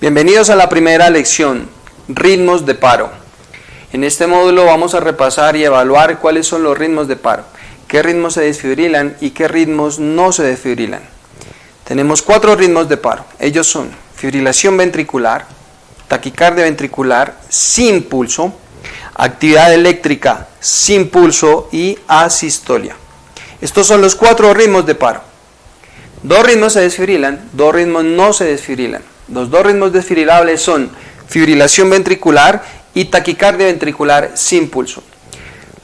Bienvenidos a la primera lección, ritmos de paro. En este módulo vamos a repasar y evaluar cuáles son los ritmos de paro, qué ritmos se desfibrilan y qué ritmos no se desfibrilan. Tenemos 4 ritmos de paro, ellos son fibrilación ventricular, taquicardia ventricular sin pulso, actividad eléctrica sin pulso y asistolia. Estos son los 4 ritmos de paro. 2 ritmos se desfibrilan, 2 ritmos no se desfibrilan. Los 2 ritmos desfibrilables son fibrilación ventricular y taquicardia ventricular sin pulso.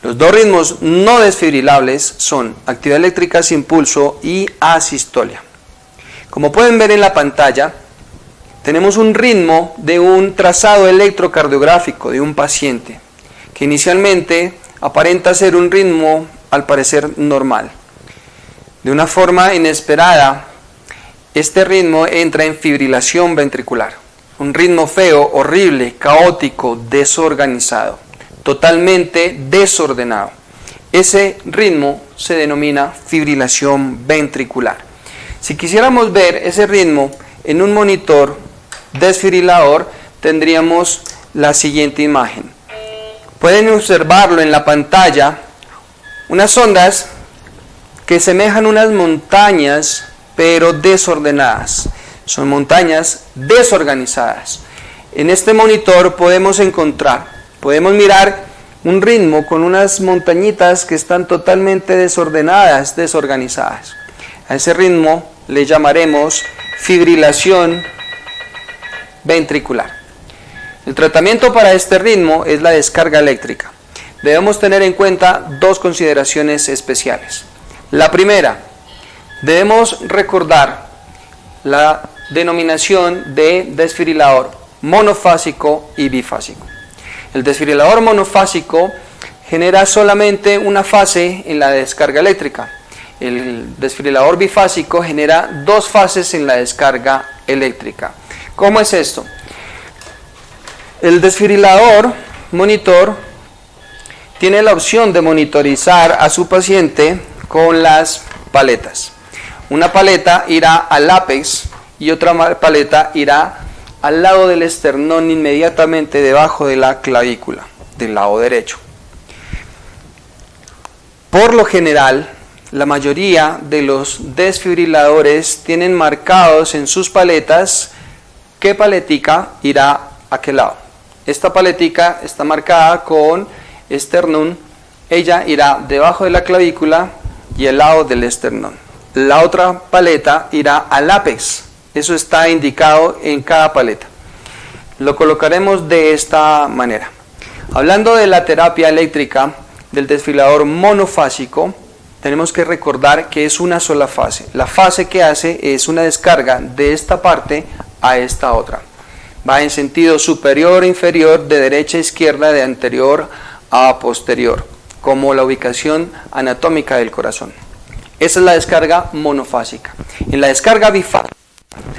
Los 2 ritmos no desfibrilables son actividad eléctrica sin pulso y asistolia. Como pueden ver en la pantalla, tenemos un ritmo de un trazado electrocardiográfico de un paciente, que inicialmente aparenta ser un ritmo al parecer normal. De una forma inesperada, este ritmo entra en fibrilación ventricular. Un ritmo feo, horrible, caótico, desorganizado, totalmente desordenado. Ese ritmo se denomina fibrilación ventricular. Si quisiéramos ver ese ritmo en un monitor desfibrilador, tendríamos la siguiente imagen. Pueden observarlo en la pantalla, unas ondas que semejan unas montañas, pero desordenadas. Son montañas desorganizadas. En este monitor podemos mirar un ritmo con unas montañitas que están totalmente desordenadas, desorganizadas. A ese ritmo le llamaremos fibrilación ventricular. El tratamiento para este ritmo es la descarga eléctrica. Debemos tener en cuenta 2 consideraciones especiales. La primera, debemos recordar la denominación de desfibrilador monofásico y bifásico. El desfibrilador monofásico genera solamente una fase en la descarga eléctrica. El desfibrilador bifásico genera 2 fases en la descarga eléctrica. ¿Cómo es esto? El desfibrilador monitor tiene la opción de monitorizar a su paciente con las paletas. Una paleta irá al ápex y otra paleta irá al lado del esternón, inmediatamente debajo de la clavícula, del lado derecho. Por lo general, la mayoría de los desfibriladores tienen marcados en sus paletas qué paletica irá a qué lado. Esta paletica está marcada con esternón, ella irá debajo de la clavícula y al lado del esternón. La otra paleta irá al ápex, eso está indicado en cada paleta. Lo colocaremos de esta manera. Hablando de la terapia eléctrica del desfibrilador monofásico, tenemos que recordar que es una sola fase. La fase que hace es una descarga de esta parte a esta otra. Va en sentido superior e inferior, de derecha a izquierda, de anterior a posterior, como la ubicación anatómica del corazón. Esa es la descarga monofásica. En la descarga bifásica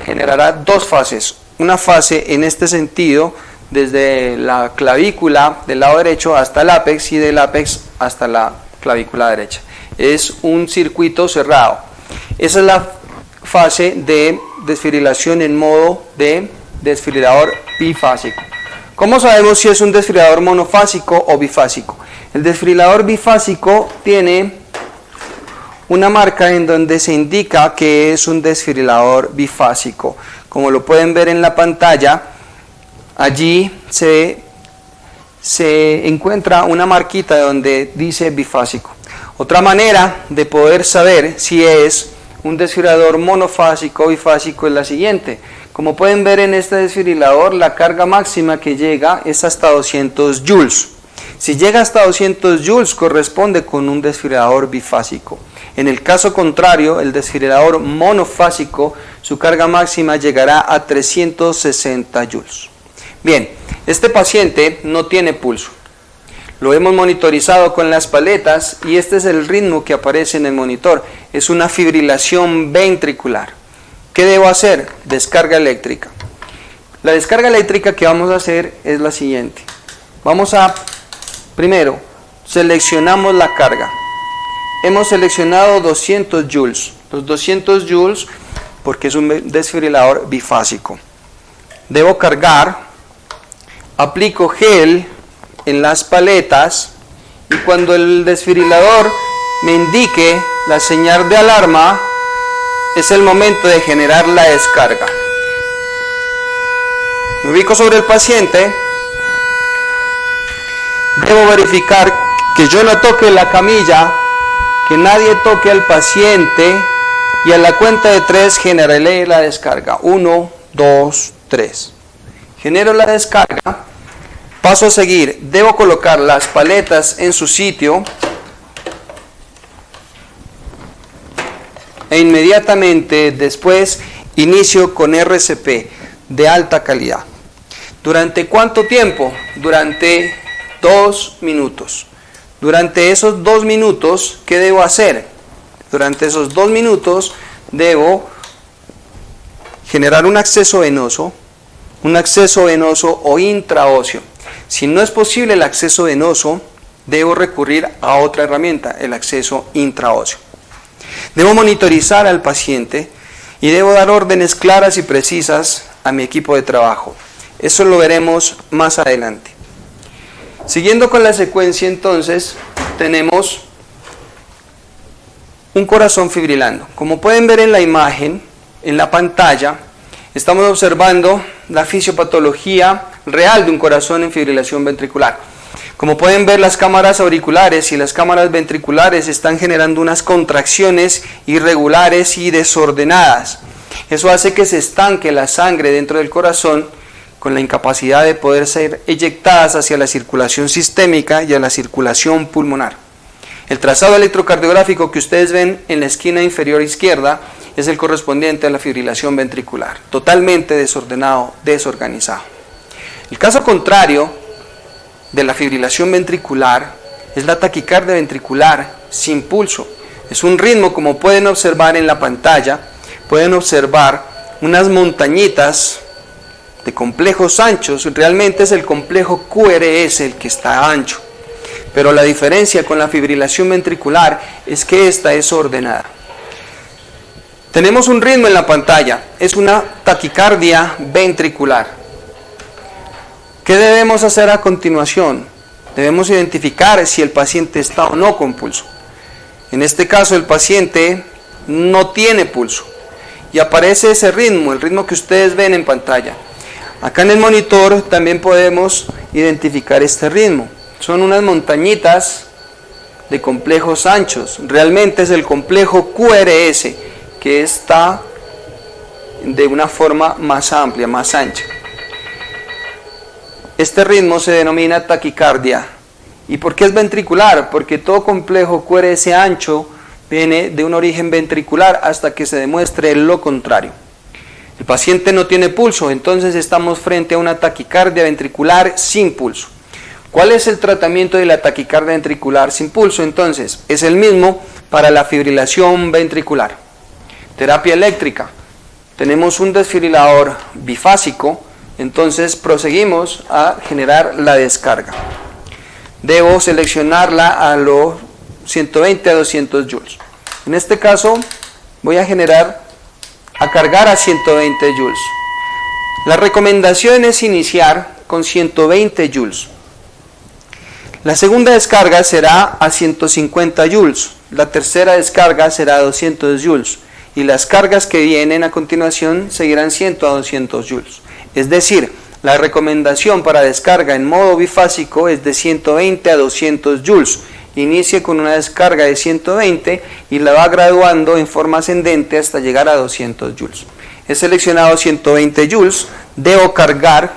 generará 2 fases. Una fase en este sentido, desde la clavícula del lado derecho hasta el ápex y del ápex hasta la clavícula derecha. Es un circuito cerrado. Esa es la fase de desfibrilación en modo de desfibrilador bifásico. ¿Cómo sabemos si es un desfibrilador monofásico o bifásico? El desfibrilador bifásico tiene una marca en donde se indica que es un desfibrilador bifásico. Como lo pueden ver en la pantalla, allí se encuentra una marquita donde dice bifásico. Otra manera de poder saber si es un desfibrilador monofásico o bifásico es la siguiente. Como pueden ver en este desfibrilador, la carga máxima que llega es hasta 200 joules. Si llega hasta 200 joules, corresponde con un desfibrilador bifásico. En el caso contrario, el desfibrilador monofásico, su carga máxima llegará a 360 joules. Bien, este paciente no tiene pulso. Lo hemos monitorizado con las paletas y este es el ritmo que aparece en el monitor. Es una fibrilación ventricular. ¿Qué debo hacer? Descarga eléctrica. La descarga eléctrica que vamos a hacer es la siguiente. Primero, seleccionamos la carga. Hemos seleccionado 200 joules. Los 200 joules porque es un desfibrilador bifásico. Debo cargar, aplico gel en las paletas y cuando el desfibrilador me indique la señal de alarma, es el momento de generar la descarga. Me ubico sobre el paciente, debo verificar que yo no toque la camilla, que nadie toque al paciente y a la cuenta de 3 generaré la descarga. 1, 2, 3. Genero la descarga. Paso a seguir. Debo colocar las paletas en su sitio e inmediatamente después inicio con RCP de alta calidad. ¿Durante cuánto tiempo? Durante 2 minutos. Durante esos 2 minutos, ¿qué debo hacer? Durante esos 2 minutos debo generar un acceso venoso o intraóseo. Si no es posible el acceso venoso, debo recurrir a otra herramienta, el acceso intraóseo. Debo monitorizar al paciente y debo dar órdenes claras y precisas a mi equipo de trabajo. Eso lo veremos más adelante. Siguiendo con la secuencia, entonces, tenemos un corazón fibrilando. Como pueden ver en la imagen, en la pantalla, estamos observando la fisiopatología real de un corazón en fibrilación ventricular. Como pueden ver, las cámaras auriculares y las cámaras ventriculares están generando unas contracciones irregulares y desordenadas. Eso hace que se estanque la sangre dentro del corazón con la incapacidad de poder ser eyectadas hacia la circulación sistémica y a la circulación pulmonar. El trazado electrocardiográfico que ustedes ven en la esquina inferior izquierda es el correspondiente a la fibrilación ventricular, totalmente desordenado, desorganizado. El caso contrario de la fibrilación ventricular es la taquicardia ventricular sin pulso. Es un ritmo, como pueden observar en la pantalla, pueden observar unas montañitas de complejos anchos. Realmente es el complejo QRS el que está ancho, pero la diferencia con la fibrilación ventricular es que esta es ordenada. Tenemos un ritmo en la pantalla, es una taquicardia ventricular. ¿Qué debemos hacer a continuación? Debemos identificar si el paciente está o no con pulso. En este caso el paciente no tiene pulso y aparece ese ritmo, el ritmo que ustedes ven en pantalla. Acá en el monitor también podemos identificar este ritmo. Son unas montañitas de complejos anchos. Realmente es el complejo QRS que está de una forma más amplia, más ancha. Este ritmo se denomina taquicardia. ¿Y por qué es ventricular? Porque todo complejo QRS ancho viene de un origen ventricular hasta que se demuestre lo contrario. El paciente no tiene pulso, entonces estamos frente a una taquicardia ventricular sin pulso. ¿Cuál es el tratamiento de la taquicardia ventricular sin pulso? Entonces, es el mismo para la fibrilación ventricular. Terapia eléctrica. Tenemos un desfibrilador bifásico, entonces proseguimos a generar la descarga. Debo seleccionarla a los 120 a 200 joules. En este caso, voy a cargar a 120 joules. La recomendación es iniciar con 120 joules. La segunda descarga será a 150 joules. La tercera descarga será a 200 joules. Y las cargas que vienen a continuación seguirán 100 a 200 joules. Es decir, la recomendación para descarga en modo bifásico es de 120 a 200 joules. Inicie con una descarga de 120 y la va graduando en forma ascendente hasta llegar a 200 joules. He seleccionado 120 joules, debo cargar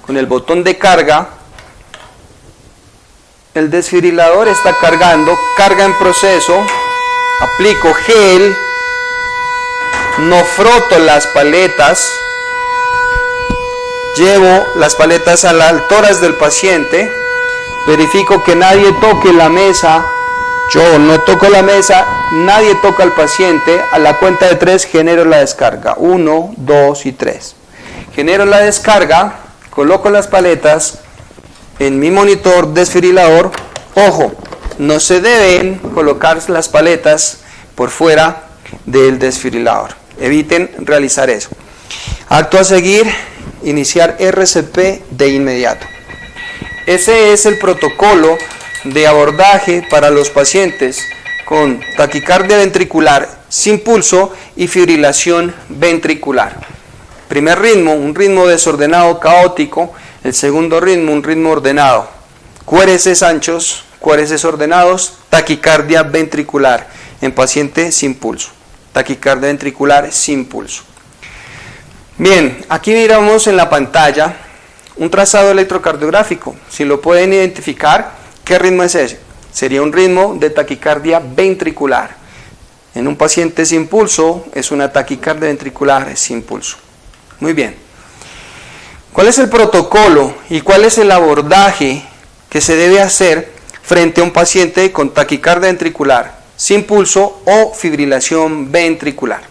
con el botón de carga. El desfibrilador está cargando, carga en proceso, aplico gel, no froto las paletas, llevo las paletas a las alturas del paciente, verifico que nadie toque la mesa, yo no toco la mesa, nadie toca al paciente. A la cuenta de 3 genero la descarga, 1, 2 y 3. Genero la descarga, coloco las paletas en mi monitor desfibrilador. Ojo, no se deben colocar las paletas por fuera del desfibrilador, eviten realizar eso. Acto a seguir, iniciar RCP de inmediato. Ese es el protocolo de abordaje para los pacientes con taquicardia ventricular sin pulso y fibrilación ventricular. Primer ritmo, un ritmo desordenado caótico. El segundo ritmo, un ritmo ordenado. QRS anchos, QRS ordenados, taquicardia ventricular en paciente sin pulso. Taquicardia ventricular sin pulso. Bien, aquí miramos en la pantalla un trazado electrocardiográfico. Si lo pueden identificar, ¿qué ritmo es ese? Sería un ritmo de taquicardia ventricular. En un paciente sin pulso es una taquicardia ventricular sin pulso. Muy bien. ¿Cuál es el protocolo y cuál es el abordaje que se debe hacer frente a un paciente con taquicardia ventricular sin pulso o fibrilación ventricular?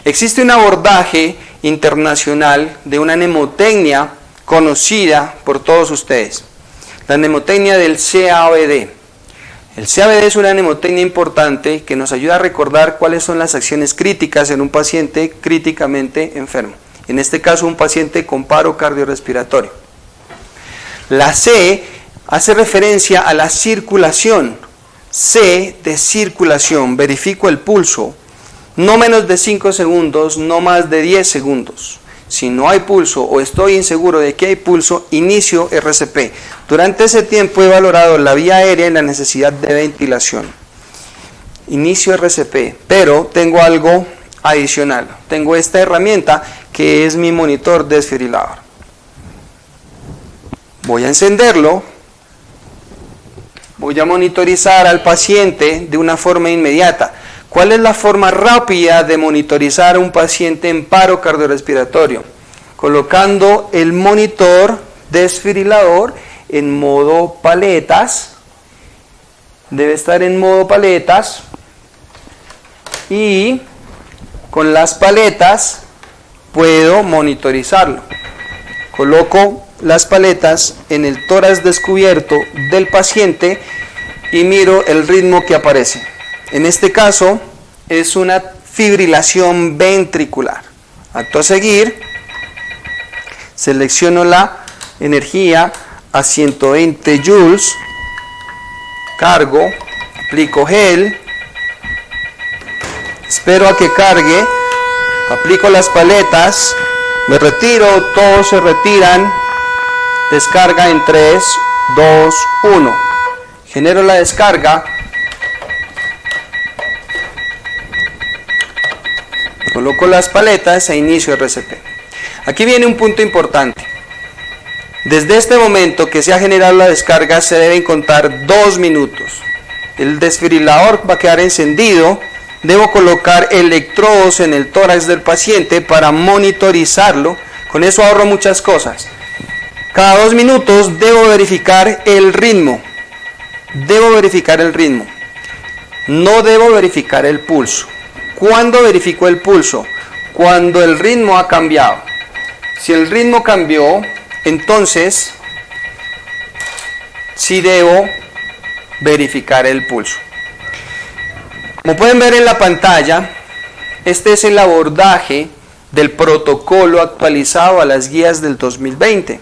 Existe un abordaje internacional de una mnemotecnia conocida por todos ustedes, la mnemotecnia del CABD. El CABD es una mnemotecnia importante que nos ayuda a recordar cuáles son las acciones críticas en un paciente críticamente enfermo, en este caso un paciente con paro cardiorrespiratorio. La C hace referencia a la circulación. C de circulación, verifico el pulso. No menos de 5 segundos, no más de 10 segundos. Si no hay pulso o estoy inseguro de que hay pulso, inicio RCP. Durante ese tiempo he valorado la vía aérea y la necesidad de ventilación. Inicio RCP, pero tengo algo adicional. Tengo esta herramienta que es mi monitor desfibrilador. Voy a encenderlo. Voy a monitorizar al paciente de una forma inmediata. ¿Cuál es la forma rápida de monitorizar a un paciente en paro cardiorrespiratorio? Colocando el monitor desfibrilador en modo paletas. Debe estar en modo paletas. Y con las paletas puedo monitorizarlo. Coloco las paletas en el tórax descubierto del paciente y miro el ritmo que aparece. En este caso es una fibrilación ventricular. Acto a seguir, selecciono la energía a 120 joules, cargo, aplico gel, espero a que cargue, aplico las paletas, me retiro, todos se retiran, descarga en 3, 2, 1. Genero la descarga. Coloco las paletas e inicio RCP. Aquí viene un punto importante. Desde este momento que se ha generado la descarga se deben contar 2 minutos. El desfibrilador va a quedar encendido. Debo colocar electrodos en el tórax del paciente para monitorizarlo. Con eso ahorro muchas cosas. Cada 2 minutos debo verificar el ritmo. Debo verificar el ritmo. No debo verificar el pulso. ¿Cuándo verifico el pulso? Cuando el ritmo ha cambiado. Si el ritmo cambió, entonces sí debo verificar el pulso. Como pueden ver en la pantalla, este es el abordaje del protocolo actualizado a las guías del 2020.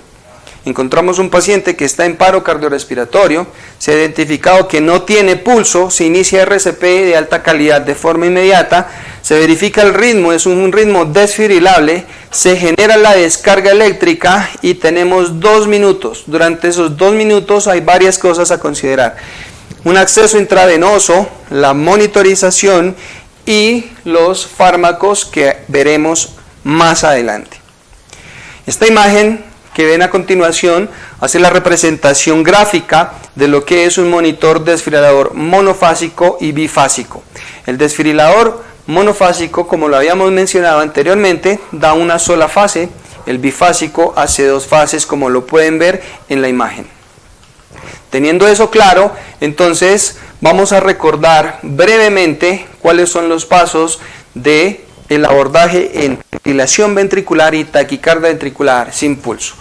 Encontramos un paciente que está en paro cardiorrespiratorio, se ha identificado que no tiene pulso, se inicia RCP de alta calidad de forma inmediata, se verifica el ritmo, es un ritmo desfibrilable, se genera la descarga eléctrica y tenemos 2 minutos. Durante esos 2 minutos hay varias cosas a considerar. Un acceso intravenoso, la monitorización y los fármacos que veremos más adelante. Esta imagen que ven a continuación hace la representación gráfica de lo que es un monitor desfibrilador monofásico y bifásico. El desfibrilador monofásico, como lo habíamos mencionado anteriormente, da una sola fase. El bifásico hace 2 fases, como lo pueden ver en la imagen. Teniendo eso claro, entonces vamos a recordar brevemente cuáles son los pasos de el abordaje en fibrilación ventricular y taquicardia ventricular sin pulso.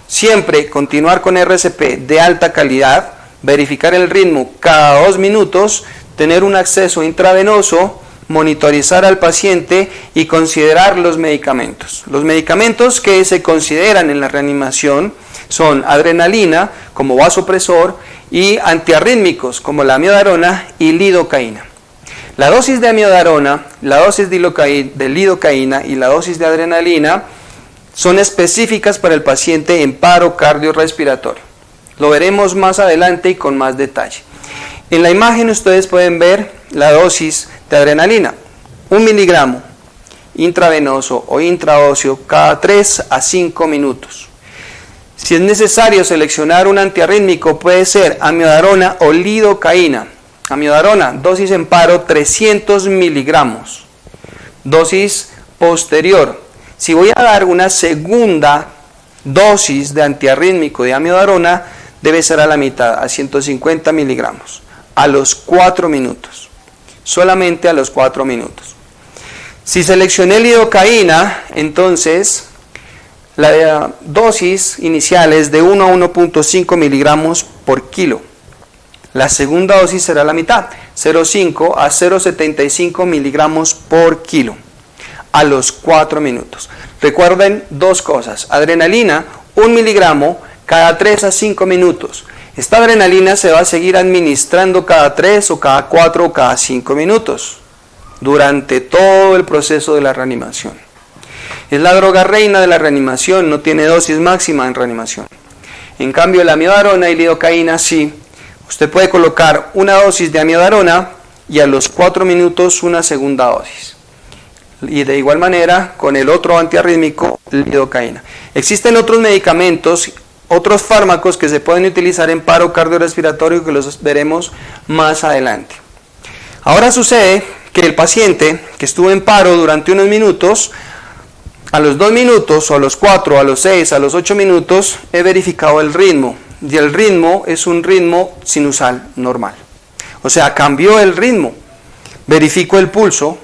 Siempre continuar con RCP de alta calidad, verificar el ritmo cada 2 minutos, tener un acceso intravenoso, monitorizar al paciente y considerar los medicamentos. Los medicamentos que se consideran en la reanimación son adrenalina como vasopresor y antiarrítmicos como la amiodarona y lidocaína. La dosis de amiodarona, la dosis de lidocaína y la dosis de adrenalina son específicas para el paciente en paro cardiorrespiratorio. Lo veremos más adelante y con más detalle. En la imagen ustedes pueden ver la dosis de adrenalina, 1 miligramo intravenoso o intraóseo cada 3 a 5 minutos. Si es necesario seleccionar un antiarrítmico, puede ser amiodarona o lidocaína. Amiodarona, dosis en paro 300 miligramos. Dosis posterior. Si voy a dar una segunda dosis de antiarrítmico de amiodarona, debe ser a la mitad, a 150 miligramos, a los 4 minutos. Solamente a los 4 minutos. Si seleccioné lidocaína, entonces la dosis inicial es de 1 a 1.5 miligramos por kilo. La segunda dosis será la mitad, 0.5 a 0.75 miligramos por kilo, a los 4 minutos. Recuerden dos cosas: adrenalina, 1 miligramo cada 3 a 5 minutos. Esta adrenalina se va a seguir administrando cada 3 o cada 4 o cada 5 minutos durante todo el proceso de la reanimación. Es la droga reina de la reanimación, no tiene dosis máxima en reanimación. En cambio, la amiodarona y lidocaína sí. Usted puede colocar una dosis de amiodarona y a los 4 minutos una segunda dosis. Y de igual manera con el otro antiarrítmico, lidocaína. Existen otros medicamentos, otros fármacos que se pueden utilizar en paro cardiorrespiratorio que los veremos más adelante. Ahora sucede que el paciente que estuvo en paro durante unos minutos, a los 2 minutos, o a los 4, a los 6, a los 8 minutos, he verificado el ritmo. Y el ritmo es un ritmo sinusal normal. O sea, cambió el ritmo. Verifico el pulso,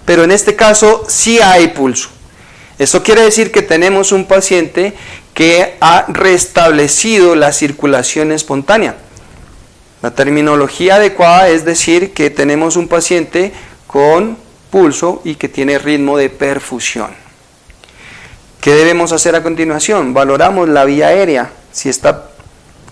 pero en este caso sí hay pulso. Eso quiere decir que tenemos un paciente que ha restablecido la circulación espontánea. La terminología adecuada es decir que tenemos un paciente con pulso y que tiene ritmo de perfusión. ¿Qué debemos hacer a continuación? Valoramos la vía aérea, si está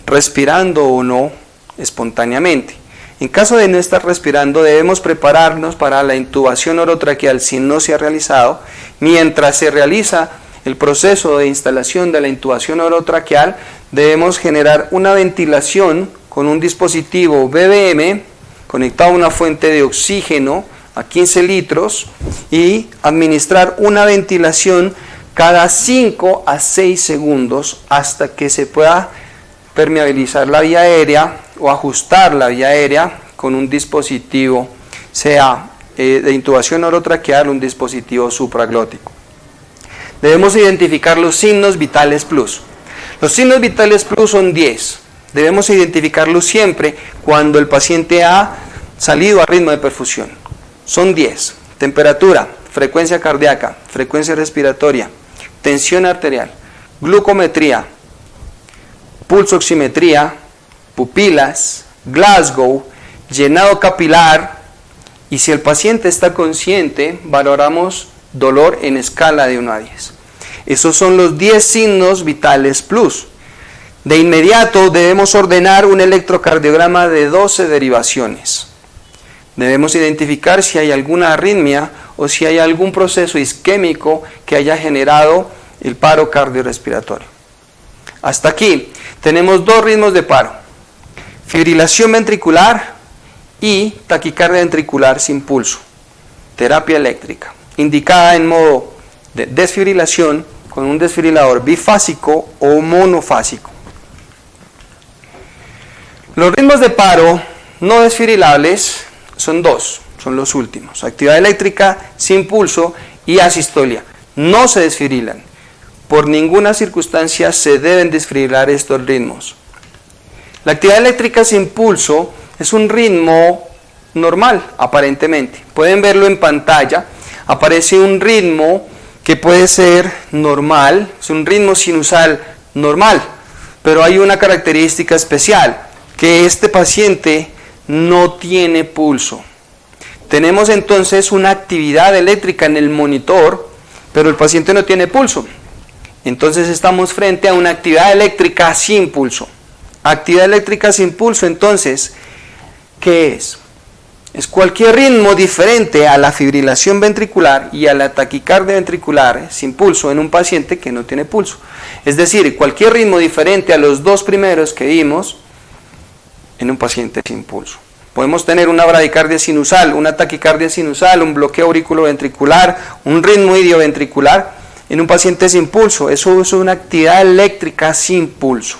respirando o no espontáneamente. En caso de no estar respirando, debemos prepararnos para la intubación orotraqueal si no se ha realizado. Mientras se realiza el proceso de instalación de la intubación orotraqueal, debemos generar una ventilación con un dispositivo BBM conectado a una fuente de oxígeno a 15 litros y administrar una ventilación cada 5 a 6 segundos hasta que se pueda permeabilizar la vía aérea o ajustar la vía aérea con un dispositivo, sea de intubación orotraqueal, un dispositivo supraglótico. Debemos identificar los signos vitales plus. Los signos vitales plus son 10. Debemos identificarlos siempre cuando el paciente ha salido a ritmo de perfusión. Son 10. Temperatura, frecuencia cardíaca, frecuencia respiratoria, tensión arterial, glucometría, pulso oximetría, pupilas, Glasgow, llenado capilar, y si el paciente está consciente, valoramos dolor en escala de 1 a 10. Esos son los 10 signos vitales plus. De inmediato debemos ordenar un electrocardiograma de 12 derivaciones. Debemos identificar si hay alguna arritmia o si hay algún proceso isquémico que haya generado el paro cardiorrespiratorio. Hasta aquí tenemos 2 ritmos de paro: fibrilación ventricular y taquicardia ventricular sin pulso. Terapia eléctrica, indicada en modo de desfibrilación con un desfibrilador bifásico o monofásico. Los ritmos de paro no desfibrilables son 2, son los últimos: actividad eléctrica sin pulso y asistolia. No se desfibrilan. Por ninguna circunstancia se deben desfibrilar estos ritmos. La actividad eléctrica sin pulso es un ritmo normal, aparentemente. Pueden verlo en pantalla. Aparece un ritmo que puede ser normal, es un ritmo sinusal normal, pero hay una característica especial, que este paciente no tiene pulso. Tenemos entonces una actividad eléctrica en el monitor, pero el paciente no tiene pulso. Entonces estamos frente a una actividad eléctrica sin pulso. Actividad eléctrica sin pulso, entonces, ¿qué es? Es cualquier ritmo diferente a la fibrilación ventricular y a la taquicardia ventricular sin pulso en un paciente que no tiene pulso. Es decir, cualquier ritmo diferente a los dos primeros que vimos en un paciente sin pulso. Podemos tener una bradicardia sinusal, una taquicardia sinusal, un bloqueo auriculoventricular, un ritmo idioventricular en un paciente sin pulso. Eso es una actividad eléctrica sin pulso.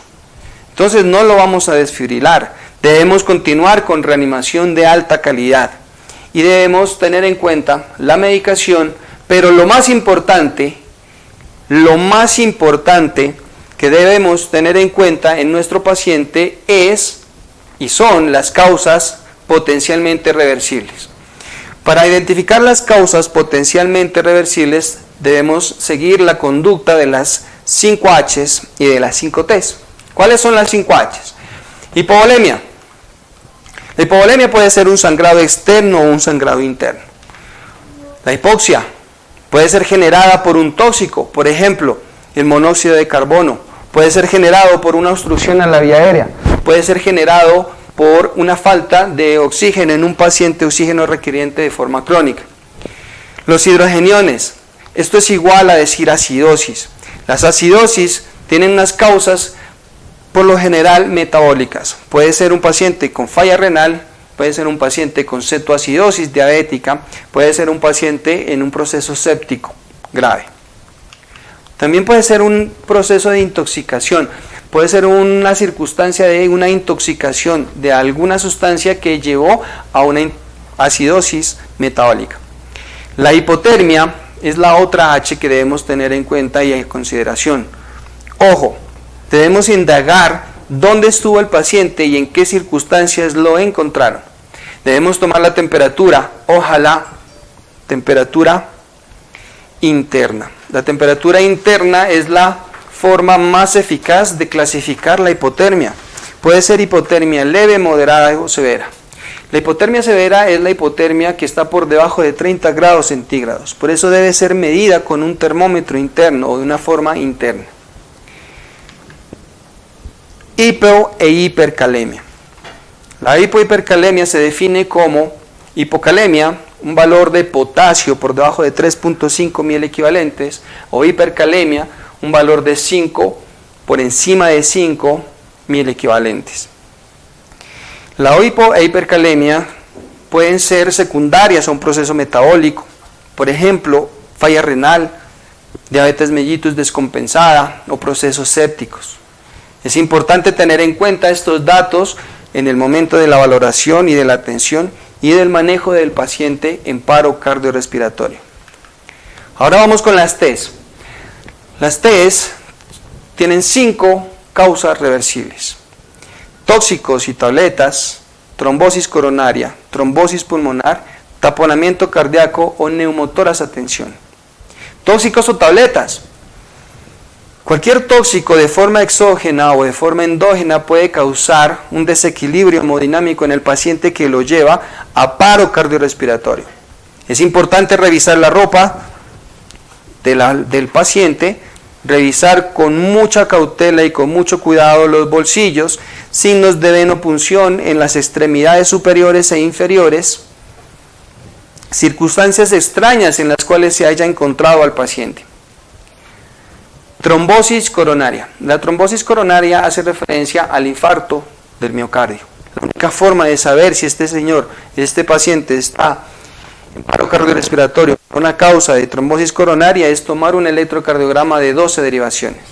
Entonces no lo vamos a desfibrilar. Debemos continuar con reanimación de alta calidad y debemos tener en cuenta la medicación, pero lo más importante que debemos tener en cuenta en nuestro paciente son las causas potencialmente reversibles. Para identificar las causas potencialmente reversibles debemos seguir la conducta de las 5 H's y de las 5 T's. ¿Cuáles son las 5 H's? Hipovolemia. La hipovolemia puede ser un sangrado externo o un sangrado interno. La hipoxia puede ser generada por un tóxico, por ejemplo, el monóxido de carbono. Puede ser generado por una obstrucción a la vía aérea. Puede ser generado por una falta de oxígeno en un paciente oxígeno requiriente de forma crónica. Los hidrogeniones. Esto es igual a decir acidosis. Las acidosis tienen unas causas por lo general metabólicas. Puede ser un paciente con falla renal, puede ser un paciente con cetoacidosis diabética, puede ser un paciente en un proceso séptico grave. También puede ser un proceso de intoxicación, puede ser una circunstancia de una intoxicación de alguna sustancia que llevó a una acidosis metabólica. La hipotermia es la otra H que debemos tener en cuenta y en consideración. Ojo, debemos indagar dónde estuvo el paciente y en qué circunstancias lo encontraron. Debemos tomar la temperatura, ojalá temperatura interna. La temperatura interna es la forma más eficaz de clasificar la hipotermia. Puede ser hipotermia leve, moderada o severa. La hipotermia severa es la hipotermia que está por debajo de 30 grados centígrados. Por eso debe ser medida con un termómetro interno o de una forma interna. Hipo e hipercalemia. La hipohipercalemia se define como hipocalemia, un valor de potasio por debajo de 3.5 mil equivalentes, o hipercalemia, un valor de 5 por encima de 5 mil equivalentes. La hipo e hipercalemia pueden ser secundarias a un proceso metabólico, por ejemplo, falla renal, diabetes mellitus descompensada o procesos sépticos. Es importante tener en cuenta estos datos en el momento de la valoración y de la atención y del manejo del paciente en paro cardiorrespiratorio. Ahora vamos con las T's. Las T's tienen 5 causas reversibles: tóxicos y tabletas, trombosis coronaria, trombosis pulmonar, taponamiento cardíaco o neumotórax a tensión. Tóxicos o tabletas. Cualquier tóxico de forma exógena o de forma endógena puede causar un desequilibrio hemodinámico en el paciente que lo lleva a paro cardiorrespiratorio. Es importante revisar la ropa del paciente, revisar con mucha cautela y con mucho cuidado los bolsillos, signos de venopunción en las extremidades superiores e inferiores, circunstancias extrañas en las cuales se haya encontrado al paciente. Trombosis coronaria. La trombosis coronaria hace referencia al infarto del miocardio. La única forma de saber si este paciente está en paro cardiorrespiratorio por una causa de trombosis coronaria es tomar un electrocardiograma de 12 derivaciones.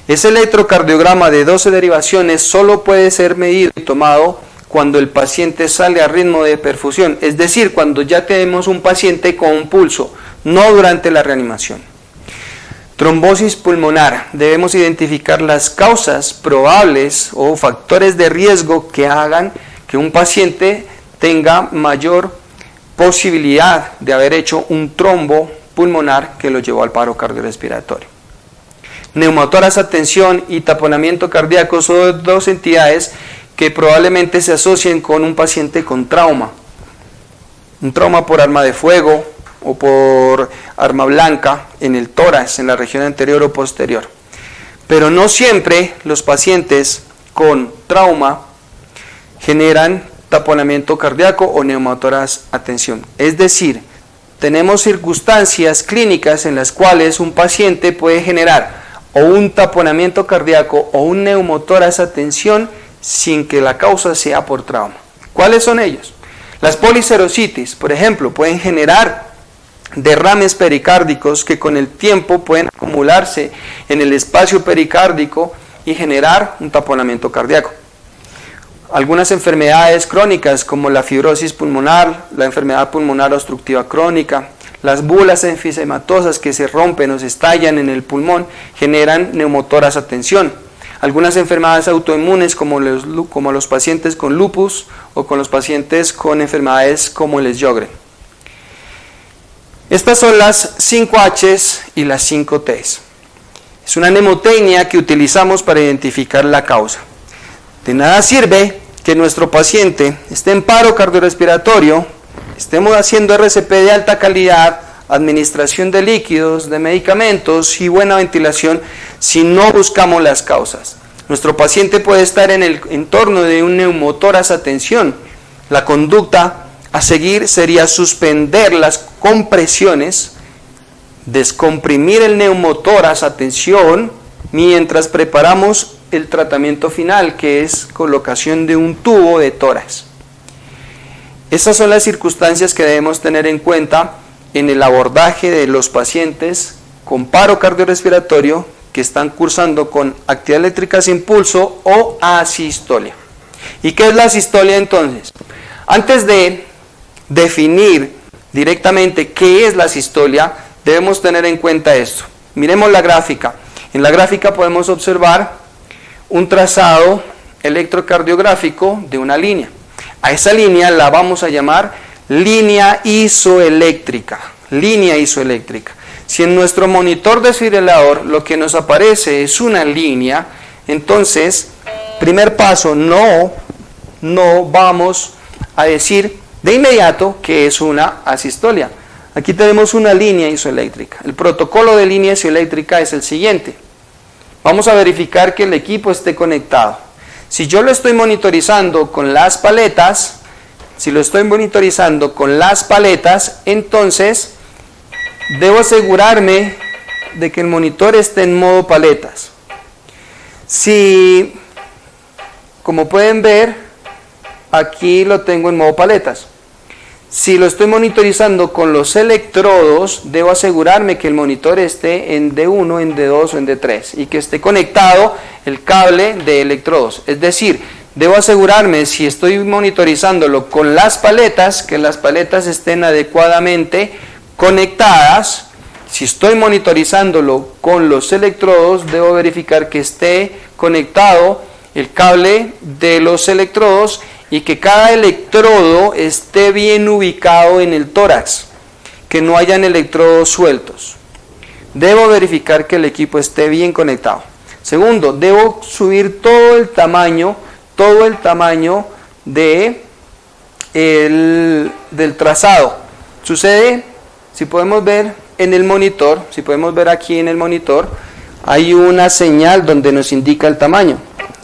Ese electrocardiograma de 12 derivaciones solo puede ser medido y tomado cuando el paciente sale a ritmo de perfusión, es decir, cuando ya tenemos un paciente con un pulso, no durante la reanimación. Trombosis pulmonar. Debemos identificar las causas probables o factores de riesgo que hagan que un paciente tenga mayor posibilidad de haber hecho un trombo pulmonar que lo llevó al paro cardiorrespiratorio. Neumotórax a tensión y taponamiento cardíaco son dos entidades que probablemente se asocien con un paciente con trauma. un trauma por arma de fuego o por arma blanca en el tórax, en la región anterior o posterior. Pero no siempre los pacientes con trauma generan taponamiento cardíaco o neumotórax a tensión. Es decir, tenemos circunstancias clínicas en las cuales un paciente puede generar o un taponamiento cardíaco o un neumotórax a tensión sin que la causa sea por trauma. ¿Cuáles son ellos? Las poliserositis, por ejemplo, pueden generar derrames pericárdicos que con el tiempo pueden acumularse en el espacio pericárdico y generar un taponamiento cardíaco. Algunas enfermedades crónicas como la fibrosis pulmonar, la enfermedad pulmonar obstructiva crónica, las bulas enfisematosas que se rompen o se estallan en el pulmón generan neumotórax a tensión. Algunas enfermedades autoinmunes como los pacientes con lupus o con los pacientes con enfermedades como el Sjögren. Estas son las 5Hs y las 5Ts. Es una mnemotecnia que utilizamos para identificar la causa. De nada sirve que nuestro paciente esté en paro cardiorrespiratorio, estemos haciendo RCP de alta calidad, administración de líquidos, de medicamentos y buena ventilación si no buscamos las causas. Nuestro paciente puede estar en el entorno de un neumotórax a tensión. La conducta a seguir sería suspender las compresiones, descomprimir el neumotórax a tensión mientras preparamos el tratamiento final, que es colocación de un tubo de tórax. Estas son las circunstancias que debemos tener en cuenta en el abordaje de los pacientes con paro cardiorrespiratorio que están cursando con actividad eléctrica sin pulso o asistolia. ¿Y qué es la asistolia entonces? Antes de definir directamente qué es la asistolia, debemos tener en cuenta esto. Miremos la gráfica. En la gráfica podemos observar un trazado electrocardiográfico de una línea. A esa línea la vamos a llamar línea isoeléctrica. Línea isoeléctrica. Si en nuestro monitor desfibrilador lo que nos aparece es una línea, entonces, primer paso, no vamos a decir de inmediato que es una asistolia. Aquí tenemos una línea isoeléctrica. El protocolo de línea isoeléctrica es el siguiente. Vamos a verificar que el equipo esté conectado. Si yo lo estoy monitorizando con las paletas, entonces debo asegurarme de que el monitor esté en modo paletas. Si, como pueden ver, aquí lo tengo en modo paletas. Si lo estoy monitorizando con los electrodos, debo asegurarme que el monitor esté en D1, en D2 o en D3 y que esté conectado el cable de electrodos. Es decir, debo asegurarme, si estoy monitorizándolo con las paletas, que las paletas estén adecuadamente conectadas. Si estoy monitorizándolo con los electrodos, debo verificar que esté conectado el cable de los electrodos y que cada electrodo esté bien ubicado en el tórax, que no hayan electrodos sueltos. Debo verificar que el equipo esté bien conectado. Segundo, debo subir todo el tamaño del trazado. Sucede, si podemos ver en el monitor, aquí en el monitor, hay una señal donde nos indica el tamaño.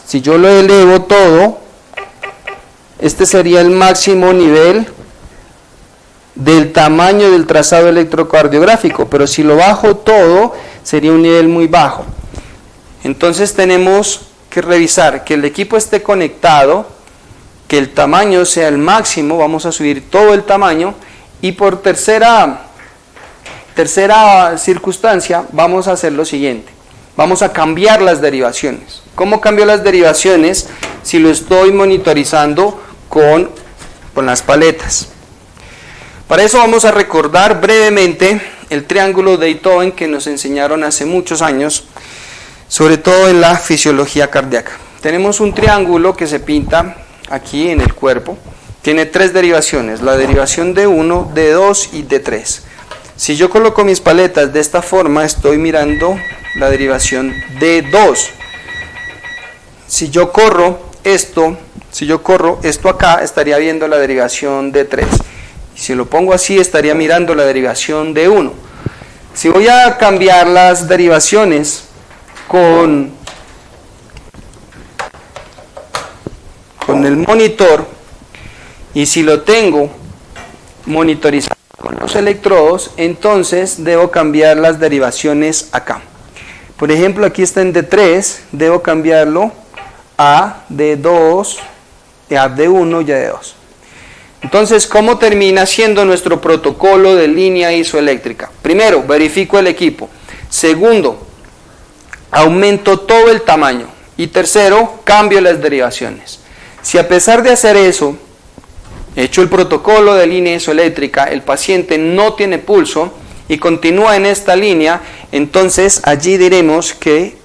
Si yo lo elevo todo, este sería el máximo nivel del tamaño del trazado electrocardiográfico, pero si lo bajo todo, sería un nivel muy bajo. Entonces tenemos que revisar que el equipo esté conectado, que el tamaño sea el máximo, vamos a subir todo el tamaño, y por tercera circunstancia vamos a hacer lo siguiente. Vamos a cambiar las derivaciones. ¿Cómo cambio las derivaciones si lo estoy monitorizando con las paletas? Para eso vamos a recordar brevemente el triángulo de Einthoven que nos enseñaron hace muchos años, sobre todo en la fisiología cardíaca. Tenemos un triángulo que se pinta aquí en el cuerpo, tiene tres derivaciones, la derivación D1, D2 y D3. Si yo coloco mis paletas de esta forma, estoy mirando la derivación D2. Si yo corro esto acá, estaría viendo la derivación D3. Si lo pongo así, estaría mirando la derivación de 1. Si voy a cambiar las derivaciones con el monitor, y si lo tengo monitorizado con los electrodos, entonces debo cambiar las derivaciones acá. Por ejemplo, aquí está en D3, debo cambiarlo a D2, a D1 y a D2. Entonces, ¿cómo termina siendo nuestro protocolo de línea isoeléctrica? Primero, verifico el equipo. Segundo, aumento todo el tamaño. Y tercero, cambio las derivaciones. Si a pesar de hacer eso, hecho el protocolo de línea isoeléctrica, el paciente no tiene pulso y continúa en esta línea, entonces allí diremos que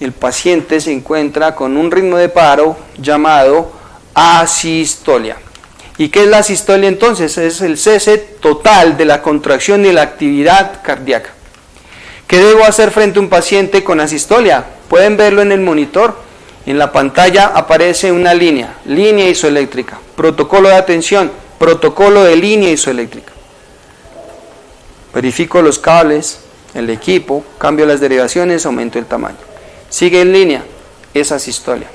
el paciente se encuentra con un ritmo de paro llamado asistolia. ¿Y qué es la asistolia entonces? Es el cese total de la contracción y la actividad cardíaca. ¿Qué debo hacer frente a un paciente con asistolia? Pueden verlo en el monitor. En la pantalla aparece una línea isoeléctrica, protocolo de atención, protocolo de línea isoeléctrica. Verifico los cables, el equipo, cambio las derivaciones, aumento el tamaño. Sigue en línea, es asistolia.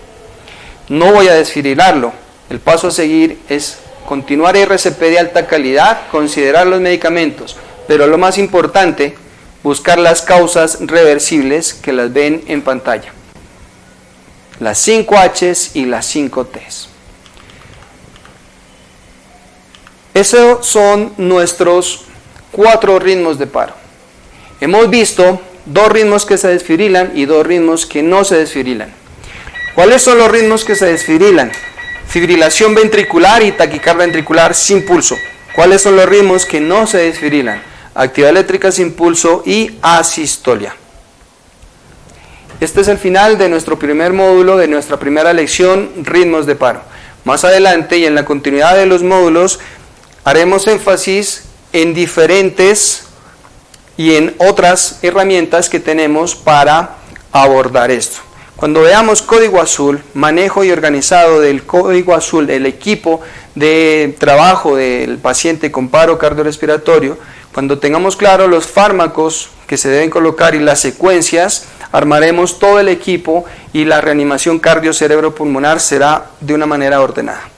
No voy a desfibrilarlo. El paso a seguir es continuar RCP de alta calidad, considerar los medicamentos, pero lo más importante, buscar las causas reversibles que las ven en pantalla. Las 5 H's y las 5 T's. Esos son nuestros 4 ritmos de paro. Hemos visto 2 ritmos que se desfibrilan y 2 ritmos que no se desfibrilan. ¿Cuáles son los ritmos que se desfibrilan? Fibrilación ventricular y taquicardia ventricular sin pulso. ¿Cuáles son los ritmos que no se desfibrilan? Actividad eléctrica sin pulso y asistolia. Este es el final de nuestro primer módulo, de nuestra primera lección, ritmos de paro. Más adelante y en la continuidad de los módulos haremos énfasis en diferentes y en otras herramientas que tenemos para abordar esto. Cuando veamos código azul, manejo y organizado del código azul, del equipo de trabajo del paciente con paro cardiorrespiratorio, cuando tengamos claro los fármacos que se deben colocar y las secuencias, armaremos todo el equipo y la reanimación cardio-cerebro-pulmonar será de una manera ordenada.